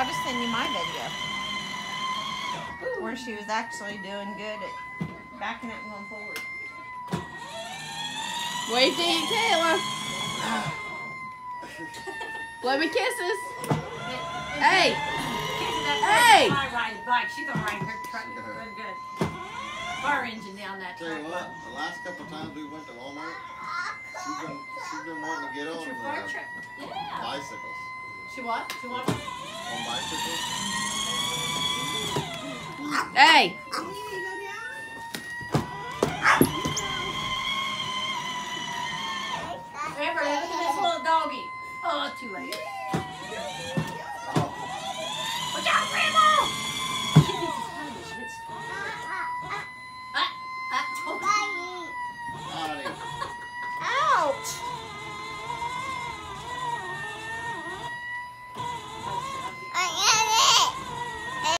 I'll just send you my video. Where she was actually doing good at backing it and going forward. Wave to Aunt Kayla. Blow me kisses. Hey. Hey. I ride a bike. She's gonna ride her truck real good. Car engine down that Tell truck. you what, the last couple of times we went to Walmart, she's been wanting to get on It's your fire truck. Yeah. bicycles. She what? She wants. On bicycles. Hey.